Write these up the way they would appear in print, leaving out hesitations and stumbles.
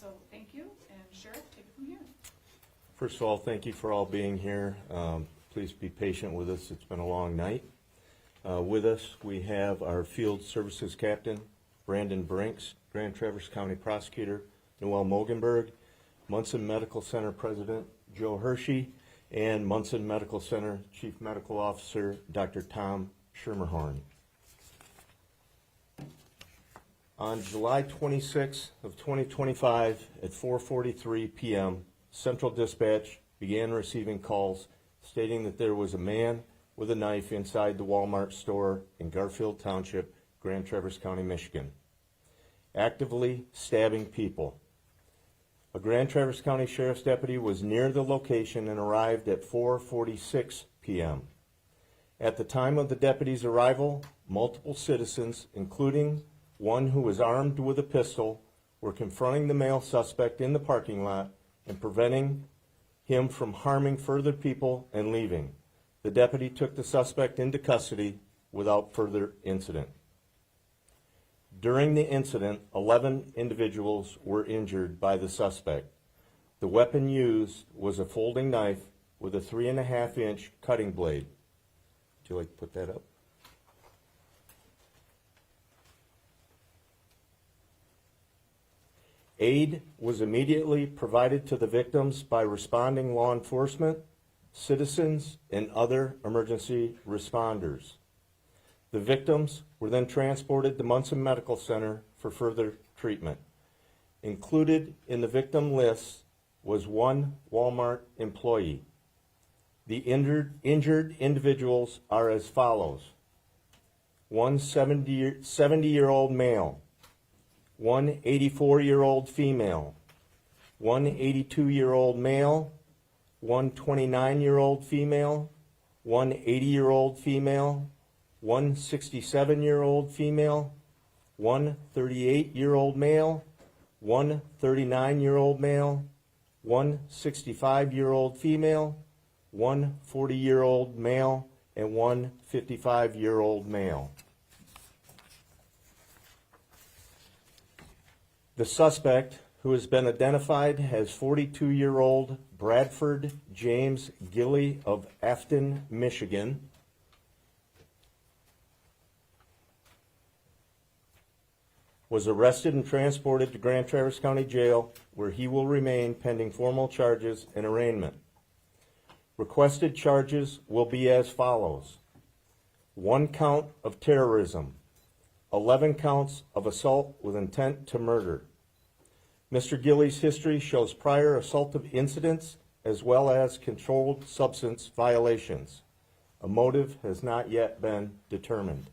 So thank you, and Sheriff, take it from here. First of all, thank you for all being here. Please be patient with us. It's been a long night. With us, we have our Field Services Captain, Brandon Brinks, Grand Traverse County Prosecutor, Noelle Moeggenberg, Munson Medical Center President, Joe Hurshe, and Munson Medical Center Chief Medical Officer, Dr. Tom Schermerhorn. On July 26th of 2025 at 4:43 p.m., Central Dispatch began receiving calls stating that there was a man with a knife inside the Walmart store in Garfield Township, Grand Traverse County, Michigan, actively stabbing people. A Grand Traverse County Sheriff's deputy was near the location and arrived at 4:46 p.m. At the time of the deputy's arrival, multiple citizens, including one who was armed with a pistol, were confronting the male suspect in the parking lot and preventing him from harming further people and leaving. The deputy took the suspect into custody without further incident. During the incident, 11 individuals were injured by the suspect. The weapon used was a folding knife with a 3.5-inch cutting blade. Would you like to put that up? Aid was immediately provided to the victims by responding law enforcement, citizens, and other emergency responders. The victims were then transported to Munson Medical Center for further treatment. Included in the victim list was one Walmart employee. The injured individuals are as follows: one 70-year-old male, one 84-year-old female, one 82-year-old male, one 29-year-old female, one 80-year-old female, one 67-year-old female, one 38-year-old male, one 39-year-old male, one 65-year-old female, one 40-year-old male, and one 55-year-old male. The suspect, who has been identified as 42-year-old Bradford James Gilly of Afton, Michigan, was arrested and transported to Grand Traverse County Jail, where he will remain pending formal charges and arraignment. Requested charges will be as follows: 1 count of terrorism, 11 counts of assault with intent to murder. Mr. Gilly's history shows prior assaultive incidents as well as controlled substance violations. A motive has not yet been determined.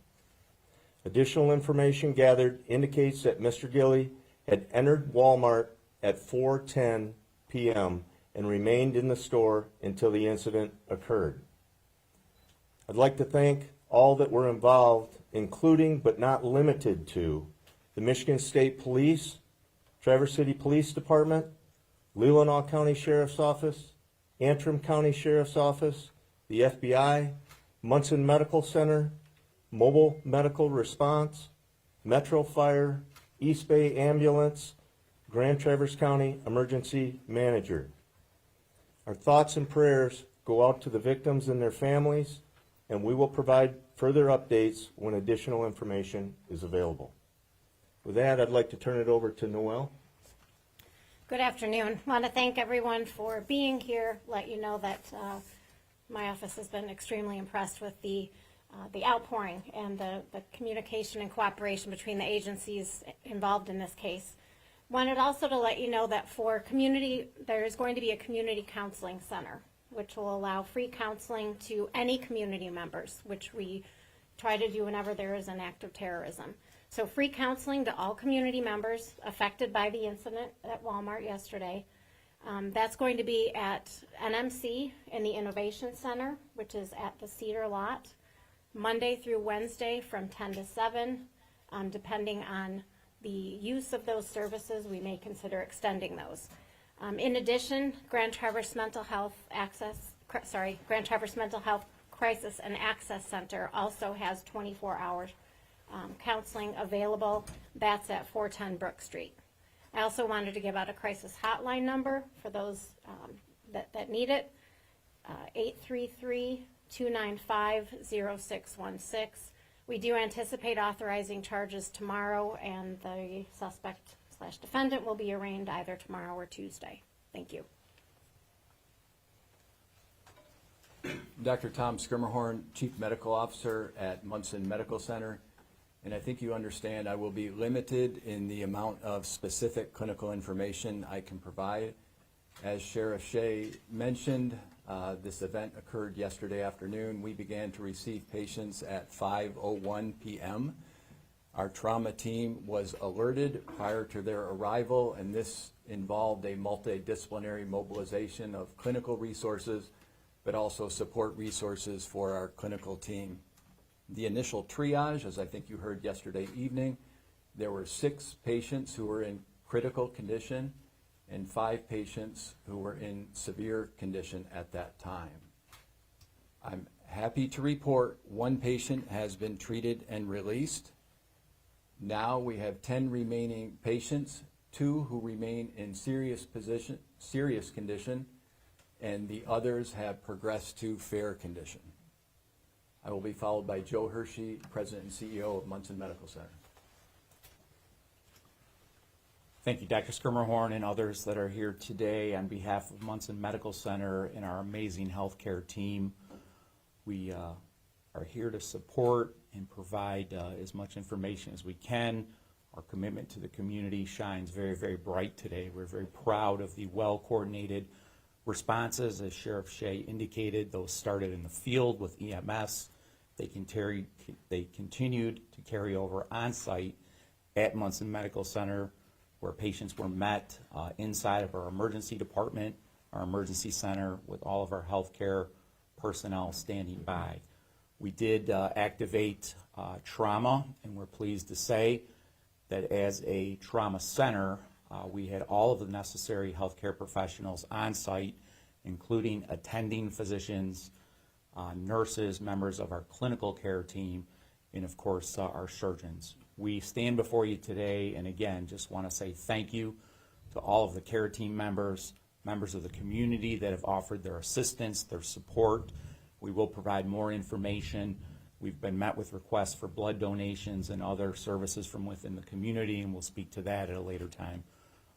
Additional information gathered indicates that Mr. Gilly had entered Walmart at 4:10 p.m. and remained in the store until the incident occurred. I'd like to thank all that were involved, including but not limited to the Michigan State Police, Traverse City Police Department, Leelanau County Sheriff's Office, Antrim County Sheriff's Office, the FBI, Munson Medical Center, Mobile Medical Response, Metro Fire, East Bay Ambulance, Grand Traverse County Emergency Manager. Our thoughts and prayers go out to the victims and their families, and we will provide further updates when additional information is available. With that, I'd like to turn it over to Noelle. Good afternoon. I want to thank everyone for being here. Let you know that my office has been extremely impressed with the outpouring and the communication and cooperation between the agencies involved in this case. Wanted also to let you know that for community, there is going to be a community counseling center, which will allow free counseling to any community members, which we try to do whenever there is an act of terrorism. So free counseling to all community members affected by the incident at Walmart yesterday. That's going to be at NMC in the Innovation Center, which is at the Cedar Lot, Monday through Wednesday from 10 to 7. Depending on the use of those services, we may consider extending those. In addition, Grand Traverse Mental Health Crisis and Access Center also has 24 hours counseling available. That's at 410 Brook Street. I also wanted to give out a crisis hotline number for those that need it, 833-295-0616. We do anticipate authorizing charges tomorrow, and the suspect/defendant will be arraigned either tomorrow or Tuesday. Thank you. Dr. Tom Schermerhorn, Chief Medical Officer at Munson Medical Center. And I think you understand I will be limited in the amount of specific clinical information I can provide. As Sheriff Shea mentioned, this event occurred yesterday afternoon. We began to receive patients at 5:01 p.m. Our trauma team was alerted prior to their arrival, and this involved a multidisciplinary mobilization of clinical resources, but also support resources for our clinical team. The initial triage, as I think you heard yesterday evening, there were 6 patients who were in critical condition and 5 patients who were in severe condition at that time. I'm happy to report 1 patient has been treated and released. Now we have 10 remaining patients, 2 who remain in serious condition, and the others have progressed to fair condition. I will be followed by Joe Hurshe, President and CEO of Munson Medical Center. Thank you, Dr. Schermerhorn and others that are here today on behalf of Munson Medical Center and our amazing healthcare team. We are here to support and provide as much information as we can. Our commitment to the community shines very, very bright today. We're very proud of the well-coordinated responses, as Sheriff Shea indicated. Those started in the field with EMS. They continued to carry over on-site at Munson Medical Center, where patients were met inside of our emergency department, our emergency center, with all of our healthcare personnel standing by. We did activate trauma, and we're pleased to say that as a trauma center, we had all of the necessary healthcare professionals on site, including attending physicians, nurses, members of our clinical care team, and of course our surgeons. We stand before you today, and again, just want to say thank you to all of the care team members, members of the community that have offered their assistance, their support. We will provide more information. We've been met with requests for blood donations and other services from within the community, and we'll speak to that at a later time.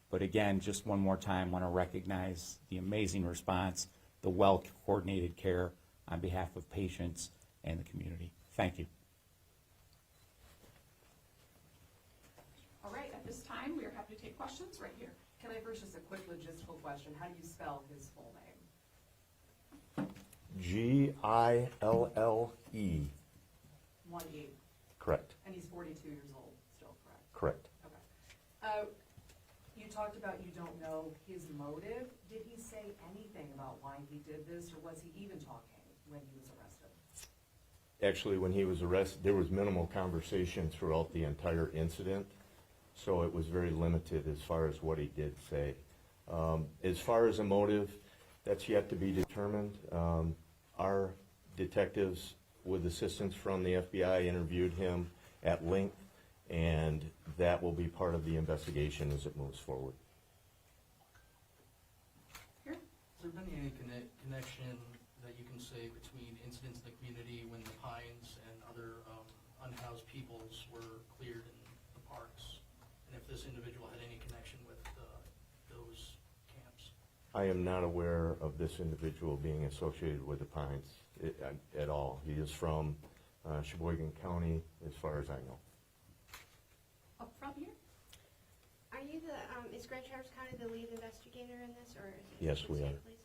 But again, just one more time, want to recognize the amazing response, the well-coordinated care on behalf of patients and the community. Thank you. All right, at this time, we are happy to take questions right here. Can I first just a quick logistical question? How do you spell his full name? Gille. 1-8. Correct. And he's 42 years old still, correct? Correct. Okay. You talked about you don't know his motive. Did he say anything about why he did this, or was he even talking when he was arrested? Actually, when he was arrested, there was minimal conversation throughout the entire incident, so it was very limited as far as what he did say. As far as a motive, that's yet to be determined. Our detectives, with assistance from the FBI, interviewed him at length, and that will be part of the investigation as it moves forward. Here. Has there been any connection that you can say between incidents in the community when the Pines and other unhoused peoples were cleared in the parks, and if this individual had any connection with those camps? I am not aware of this individual being associated with the Pines at all. He is from Sheboygan County, as far as I know. Up front here. Are you is Grand Traverse County the lead investigator in this, or is it? Yes, we are. Police?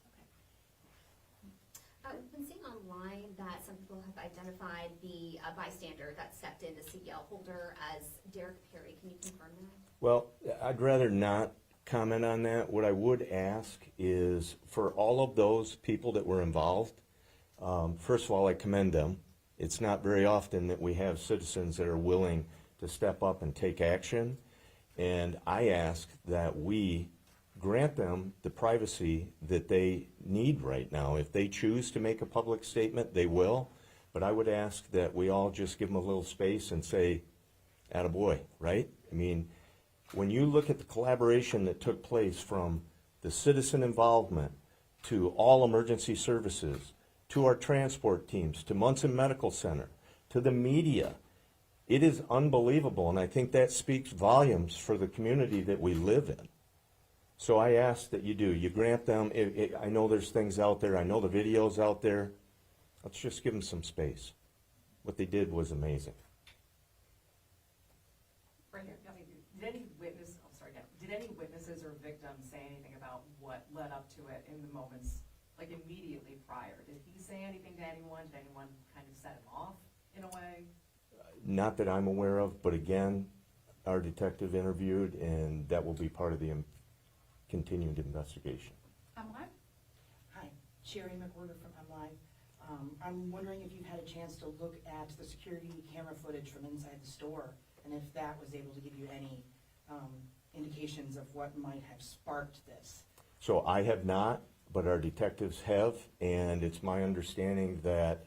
Okay. We've been seeing online that some people have identified the bystander that stepped in, the CDL holder, as Derek Perry. Can you confirm that? Well, I'd rather not comment on that. What I would ask is for all of those people that were involved, first of all, I commend them. It's not very often that we have citizens that are willing to step up and take action, and I ask that we grant them the privacy that they need right now. If they choose to make a public statement, they will, but I would ask that we all just give them a little space and say, attaboy, right? I mean, when you look at the collaboration that took place from the citizen involvement to all emergency services, to our transport teams, to Munson Medical Center, to the media, it is unbelievable, and I think that speaks volumes for the community that we live in. So I ask that you do. You grant them. I know there's things out there. I know the video's out there. Let's just give them some space. What they did was amazing. Right here, did any witnesses or victims say anything about what led up to it in the moments, like immediately prior? Did he say anything to anyone? Did anyone kind of set him off in a way? Not that I'm aware of, but again, our detective interviewed, and that will be part of the continued investigation. Live? Hi, Sherry McWhorter from UpNorthLive. I'm wondering if you've had a chance to look at the security camera footage from inside the store, and if that was able to give you any indications of what might have sparked this. So I have not, but our detectives have, and it's my understanding that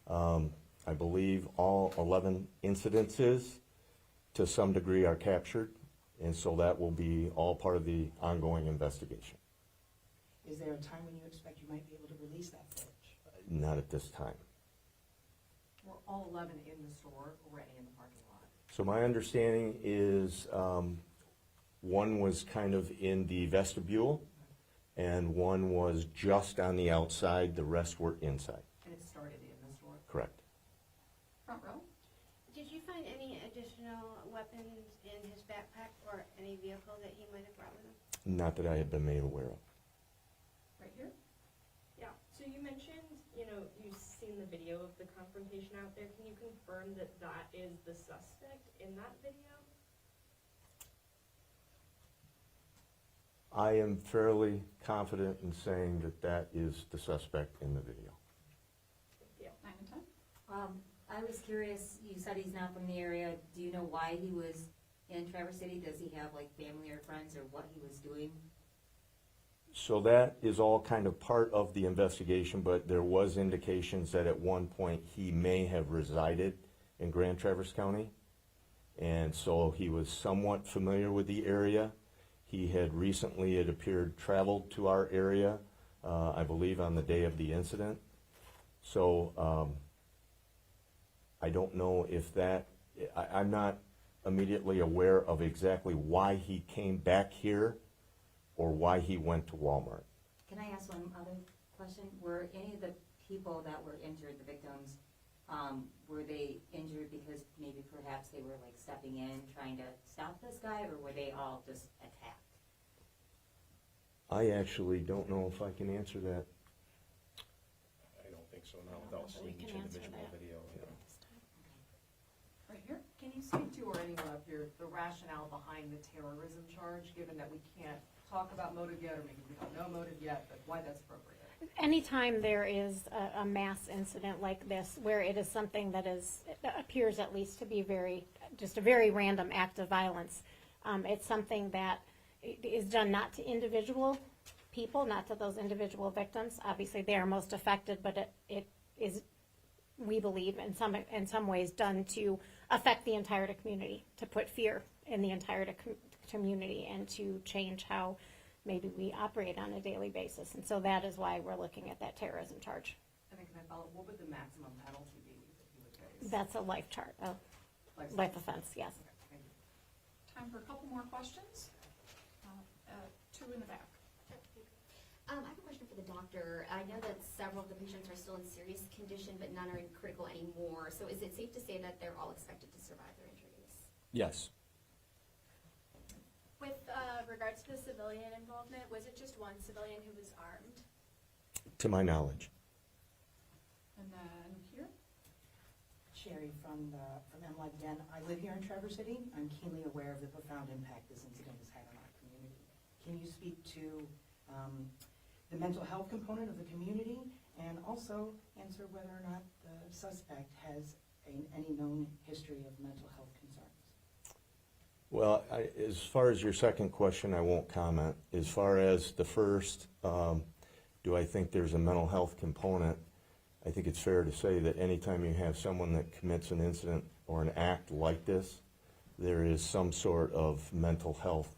I believe all 11 incidences to some degree are captured, and so that will be all part of the ongoing investigation. Is there a time when you expect you might be able to release that footage? Not at this time. Were all 11 in the store or were any in the parking lot? So my understanding is one was kind of in the vestibule, and one was just on the outside. The rest were inside. And it started in the store? Correct. Front row? Did you find any additional weapons in his backpack or any vehicle that he might have brought with him? Not that I have been made aware of. Right here? Yeah, so you mentioned, you've seen the video of the confrontation out there. Can you confirm that that is the suspect in that video? I am fairly confident in saying that that is the suspect in the video. 9 and 10? I was curious, you said he's not from the area. Do you know why he was in Traverse City? Does he have like family or friends, or what he was doing? So that is all kind of part of the investigation, but there was indications that at one point he may have resided in Grand Traverse County. And so he was somewhat familiar with the area. He had recently, it appeared, traveled to our area, I believe on the day of the incident. So I don't know if that, I'm not immediately aware of exactly why he came back here or why he went to Walmart. Can I ask one other question? Were any of the people that were injured, the victims, were they injured because maybe perhaps they were like stepping in trying to stop this guy, or were they all just attacked? I actually don't know if I can answer that. I don't think so, not I don't without know that seeing we each can answer individual that. video. Right here? Can you speak to, or anyone up here, the rationale behind the terrorism charge, given that we can't talk about motive yet, or maybe we don't know motive yet, but why that's appropriate? Anytime there is a mass incident like this, where it is something that appears at least to be just a very random act of violence, it's something that is done not to individual people, not to those individual victims. Obviously, they are most affected, but it is, we believe, in some ways done to affect the entire community, to put fear in the entire community, and to change how maybe we operate on a daily basis. And so that is why we're looking at that terrorism charge. And then can I follow, what would the maximum penalty be that he would face? That's a life life offense, yes. Okay, thank you. Time for a couple more questions. 2 in the back. I have a question for the doctor. I know that several of the patients are still in serious condition, but none are in critical anymore. So is it safe to say that they're all expected to survive their injuries? Yes. With regards to the civilian involvement, was it just one civilian who was armed? To my knowledge. And then here? Sherry from UpNorthLive again. I live here in Traverse City. I'm keenly aware of the profound impact this incident has had on our community. Can you speak to the mental health component of the community, and also answer whether or not the suspect has any known history of mental health concerns? Well, as far as your second question, I won't comment. As far as the first, do I think there's a mental health component? I think it's fair to say that anytime you have someone that commits an incident or an act like this, there is some sort of mental health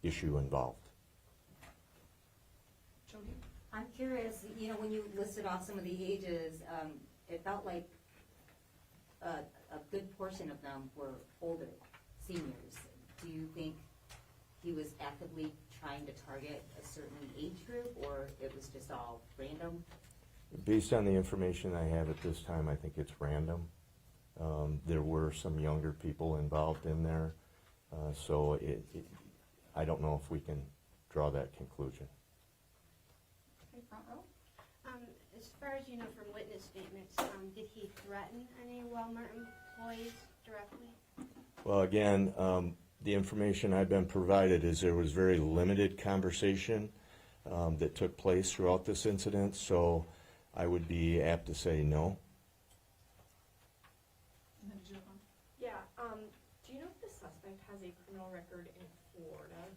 issue involved. Jody? I'm curious, you know, when you listed off some of the ages, it felt like a good portion of them were older, seniors. Do you think he was actively trying to target a certain age group, or it was just all random? Based on the information I have at this time, I think it's random. There were some younger people involved in there, so I don't know if we can draw that conclusion. Okay, front row. As far as you know from witness statements, did he threaten any Walmart employees directly? Well, again, the information I've been provided is there was very limited conversation that took place throughout this incident, so I would be apt to say no. And then did you have one? Yeah, do you know if the suspect has a criminal record in Florida?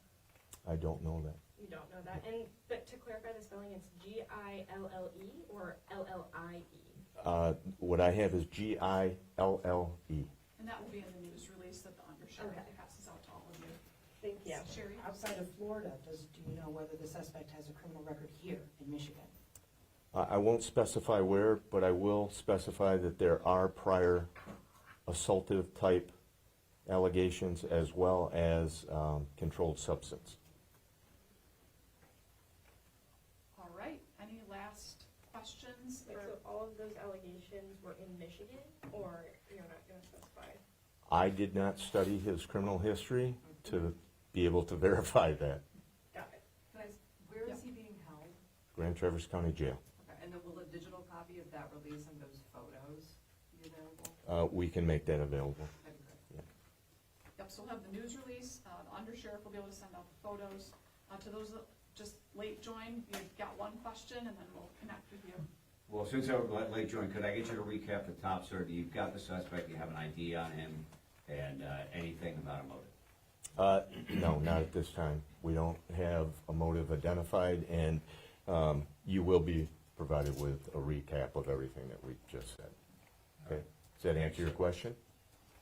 I don't know that. You don't know that? And, but to clarify the spelling, it's G-I-L-L-E or L-L-I-E? What I have is G-I-L-L-E. And that will be in the news release that the undersheriff Okay. passes out to all of you. Thank you. Sherry? Outside of Florida, do you know whether the suspect has a criminal record here in Michigan? I won't specify where, but I will specify that there are prior assaultive type allegations as well as controlled substance. All right, any last questions? Wait, so all of those allegations were in Michigan, or you're not gonna specify? I did not study his criminal history to be able to verify that. Got it. Can I, where is he being held? Grand Traverse County Jail. Okay, and then will a digital copy of that release and those photos be available? We can make that available. That'd be great. Yep, so we'll have the news release, the undersheriff will be able to send out the photos. To those that just late joined, you've got one question and then we'll connect with you. Well, since I was late joined, could I get you to recap the top, sir? You've got the suspect, you have an ID on him, and anything about a motive? No, not at this time. We don't have a motive identified, and you will be provided with a recap of everything that we just said. Okay? Does that answer your question?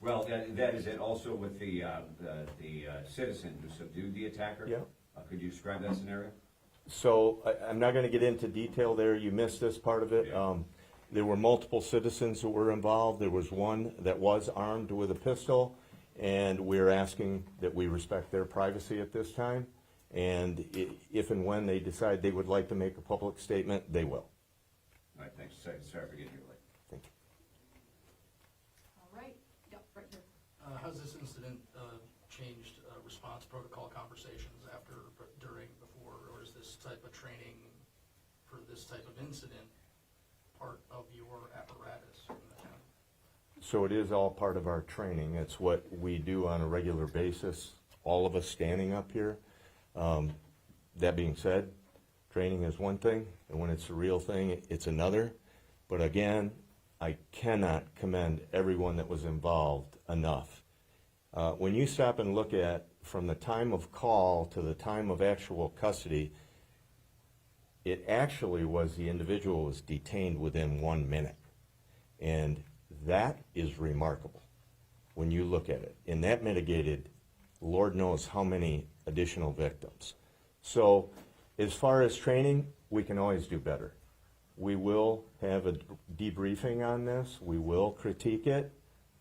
Well, that is it. Also with the citizen who subdued the attacker? Yeah. Could you describe that scenario? So I'm not going to get into detail there. You missed this part of it. Yeah. There were multiple citizens who were involved. There was one that was armed with a pistol, and we're asking that we respect their privacy at this time. And if and when they decide they would like to make a public statement, they will. All right, thanks. Sorry for getting you late. Thank you. All right, yep, right here. How's this incident changed response protocol conversations after, during, before, or is this type of training for this type of incident part of your apparatus in the county? So it is all part of our training. It's what we do on a regular basis, all of us standing up here. That being said, training is one thing, and when it's a real thing, it's another. But again, I cannot commend everyone that was involved enough. When you stop and look at from the time of call to the time of actual custody, it actually was the individual was detained within 1 minute. And that is remarkable when you look at it. And that mitigated Lord knows how many additional victims. So as far as training, we can always do better. We will have a debriefing on this. We will critique it.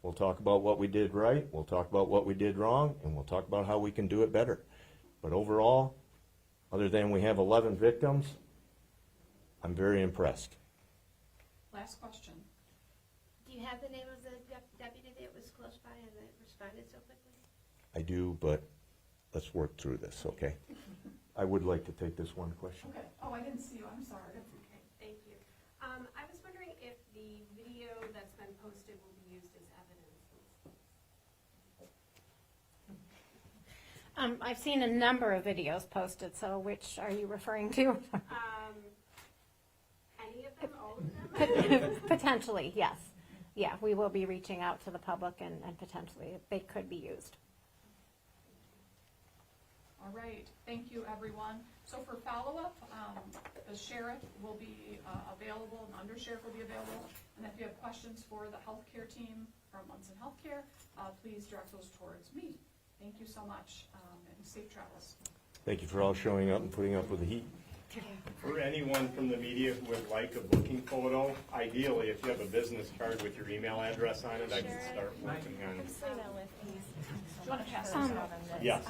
We'll talk about what we did right. We'll talk about what we did wrong. And we'll talk about how we can do it better. But overall, other than we have 11 victims, I'm very impressed. Last question. Do you have the name of the deputy that was close by and that responded so quickly? I do, but let's work through this, okay? I would like to take this one question. Okay, oh, I didn't see you, I'm sorry. Okay, thank you. I was wondering if the video that's been posted will be used as evidence. I've seen a number of videos posted, so which are you referring to? Any of them, all of them? Potentially, yes. Yeah, we will be reaching out to the public and potentially they could be used. All right, thank you, everyone. So for follow-up, the sheriff will be available, and the undersheriff will be available. And if you have questions for the healthcare team from Munson Healthcare, please direct those towards me. Thank you so much, and safe travels. Thank you for all showing up and putting up with the heat. For anyone from the media who would like a booking photo, ideally, if you have a business card with your email address on it, I can start working on it. Do you want to pass this out? Yes.